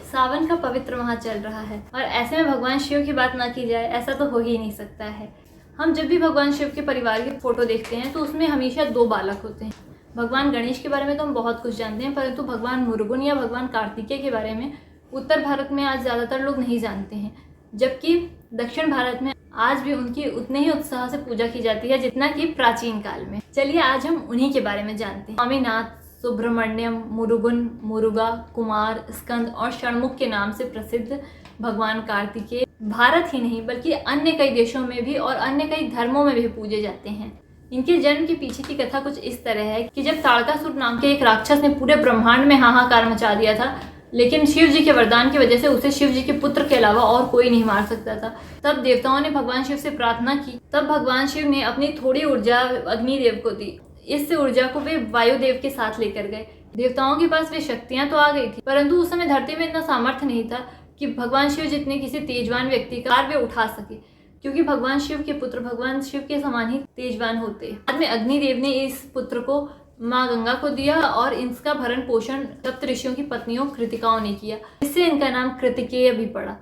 सावन का पवित्र माह चल रहा है और ऐसे में भगवान शिव की बात ना की जाए ऐसा तो हो ही नहीं सकता है। हम जब भी भगवान शिव के परिवार की फोटो देखते हैं तो उसमें हमेशा 2 बालक होते हैं। भगवान गणेश के बारे में तो हम बहुत कुछ जानते हैं, परंतु भगवान मुरुगन या भगवान कार्तिकेय के बारे में उत्तर भारत में आज ज़्यादातर लोग नहीं जानते हैं, जबकि दक्षिण भारत में आज भी उनकी उतने ही उत्साह से पूजा की जाती है जितना कि प्राचीन काल में। चलिए आज हम उन्हीं के बारे में जानते हैं। स्वामीनाथ, सुब्रमण्यम, मुरुगन, मुरुगा, कुमार, स्कंद और षणमुख के नाम से प्रसिद्ध भगवान कार्तिकेय भारत ही नहीं बल्कि अन्य कई देशों में भी और अन्य कई धर्मों में भी पूजे जाते हैं। इनके जन्म के पीछे की कथा कुछ इस तरह है कि जब ताड़कासुर नाम के एक राक्षस ने पूरे ब्रह्मांड में हाहाकार मचा दिया था, लेकिन शिव जी के वरदान की वजह से उसे शिव जी के पुत्र के अलावा और कोई नहीं मार सकता था। तब देवताओं ने भगवान शिव से प्रार्थना की। तब भगवान शिव ने अपनी थोड़ी ऊर्जा अग्निदेव को दी। इस ऊर्जा को वे वायुदेव के साथ लेकर गए। देवताओं के पास वे शक्तियां तो आ गई थी, परंतु उस समय धरती में इतना सामर्थ्य नहीं था कि भगवान शिव जितने किसी तेजवान व्यक्ति का भार वे उठा सके, क्योंकि भगवान शिव के पुत्र भगवान शिव के समान ही तेजवान होते। बाद में अग्निदेव ने इस पुत्र को माँ गंगा को दिया और इसका भरण पोषण सप्त ऋषियों की पत्नियों कृतिकाओं ने किया, इससे इनका नाम कृतिकेय भी पड़ा।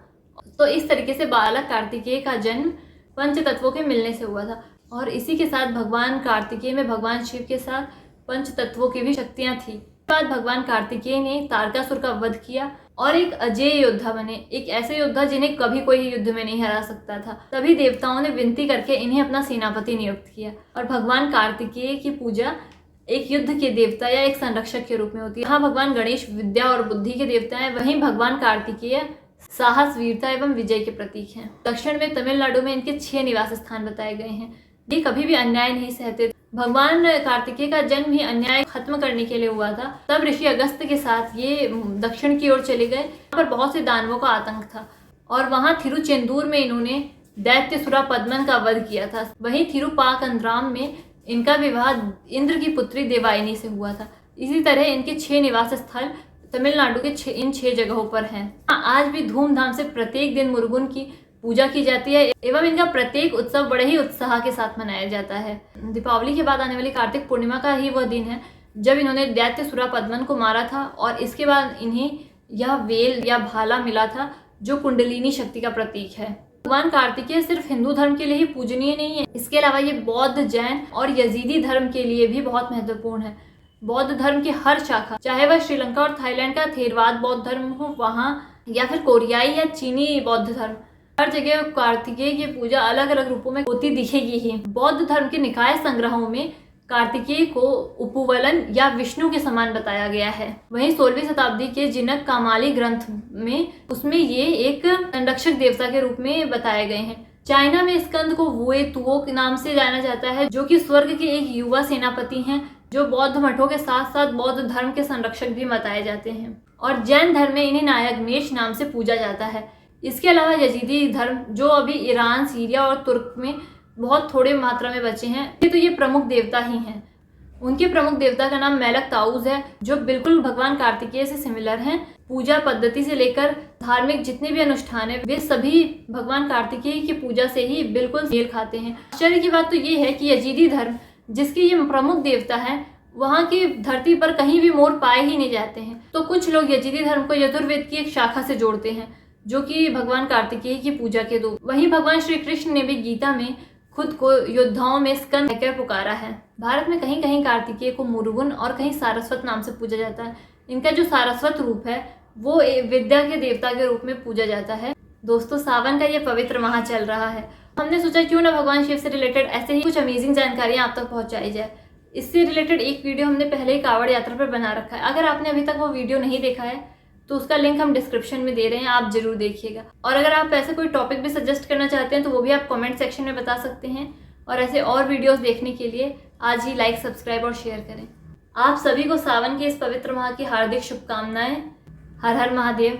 तो इस तरीके से बालक कार्तिकेय का जन्म पंच तत्वों के मिलने से हुआ था और इसी के साथ भगवान कार्तिकेय में भगवान शिव के साथ पंच तत्वों की भी शक्तियां थी। बाद भगवान कार्तिकेय ने तारकासुर का वध किया और एक अजेय योद्धा बने, एक ऐसे योद्धा जिन्हें कभी कोई युद्ध में नहीं हरा सकता था। तभी देवताओं ने विनती करके इन्हें अपना सेनापति नियुक्त किया और भगवान कार्तिकेय की पूजा एक युद्ध के देवता या एक संरक्षक के रूप में होती है। हाँ, भगवान गणेश विद्या और बुद्धि के देवता हैं, वहीं भगवान कार्तिकेय साहस, वीरता एवं विजय के प्रतीक हैं। दक्षिण में तमिलनाडु में इनके 6 निवास स्थान बताए गए हैं। ये कभी भी अन्याय नहीं सहते। भगवान कार्तिकेय का जन्म ही अन्याय खत्म करने के लिए हुआ था। तब ऋषि अगस्त्य के साथ ये दक्षिण की ओर चले गए, पर बहुत से दानवों का आतंक था और वहां थिरुचेंदूर में इन्होंने दैत्यसुरा पद्मन का वध किया था। वहीं थिरुपाकंद्राम में इनका विवाह इंद्र की पुत्री देवायनी से हुआ था। इसी तरह इनके 6 निवास स्थल तमिलनाडु के इन 6 जगहों पर हैं। आज भी धूमधाम से प्रत्येक दिन मुरुगन की पूजा की जाती है एवं इनका प्रत्येक उत्सव बड़े ही उत्साह के साथ मनाया जाता है। दीपावली के बाद आने वाली कार्तिक पूर्णिमा का ही वह दिन है जब इन्होंने दैत्यसुरा पद्मन को मारा था और इसके बाद इन्हें यह वेल या भाला मिला था जो कुंडलिनी शक्ति का प्रतीक है। भगवान कार्तिकेय सिर्फ हिंदू धर्म के लिए ही पूजनीय नहीं है, इसके अलावा ये बौद्ध, जैन और यजीदी धर्म के लिए भी बहुत महत्वपूर्ण है। बौद्ध धर्म की हर शाखा, चाहे वह श्रीलंका और थाईलैंड का थेरवाद बौद्ध धर्म हो वहाँ, या फिर कोरियाई या चीनी बौद्ध धर्म, हर जगह कार्तिकेय की पूजा अलग अलग रूपों में होती दिखेगी ही। बौद्ध धर्म के निकाय संग्रहों में कार्तिकेय को उपवलन या विष्णु के समान बताया गया है। वहीं 16वीं शताब्दी के जिनक कामाली ग्रंथ में उसमें ये एक संरक्षक देवता के रूप में बताए गए हैं। चाइना में स्कंद को वुए तुओ के नाम से जाना जाता है, जो कि स्वर्ग के एक युवा सेनापति हैं जो बौद्ध मठों के साथ साथ बौद्ध धर्म के संरक्षक भी बताए जाते हैं। और जैन धर्म में इन्हें नायगनेश नाम से पूजा जाता है। इसके अलावा यजीदी धर्म जो अभी ईरान, सीरिया और तुर्क में बहुत थोड़े मात्रा में बचे हैं, तो ये प्रमुख देवता ही हैं। उनके प्रमुख देवता का नाम मेलक ताऊज है, जो बिल्कुल भगवान कार्तिकेय से सिमिलर हैं। पूजा पद्धति से लेकर धार्मिक जितने भी अनुष्ठान है वे सभी भगवान कार्तिकेय की पूजा से ही बिल्कुल मेल खाते हैं। आश्चर्य की बात तो ये है कि यजीदी धर्म जिसके ये प्रमुख देवता है, वहाँ की धरती पर कहीं भी मोर पाए ही नहीं जाते हैं। तो कुछ लोग यजीदी धर्म को यजुर्वेद की एक शाखा से जोड़ते हैं जो कि भगवान कार्तिकेय की पूजा के दो। वहीं भगवान श्री कृष्ण ने भी गीता में खुद को योद्धाओं में स्कंद कहकर पुकारा है। भारत में कहीं कहीं कार्तिकेय को मुरुगन और कहीं सारस्वत नाम से पूजा जाता है। इनका जो सारस्वत रूप है वो विद्या के देवता के रूप में पूजा जाता है। दोस्तों, सावन का ये पवित्र माह चल रहा है, हमने सोचा क्यों ना भगवान शिव से रिलेटेड ऐसे ही कुछ अमेजिंग जानकारियां आप तक पहुंचाई जाए। इससे रिलेटेड एक वीडियो हमने पहले ही कावड़ यात्रा पर बना रखा है। अगर आपने अभी तक वो वीडियो नहीं देखा है तो उसका लिंक हम डिस्क्रिप्शन में दे रहे हैं, आप जरूर देखिएगा। और अगर आप ऐसे कोई टॉपिक भी सजेस्ट करना चाहते हैं तो वो भी आप कमेंट सेक्शन में बता सकते हैं। और ऐसे और वीडियोस देखने के लिए आज ही लाइक, सब्सक्राइब और शेयर करें। आप सभी को सावन के इस पवित्र माह की हार्दिक शुभकामनाएं। हर हर महादेव।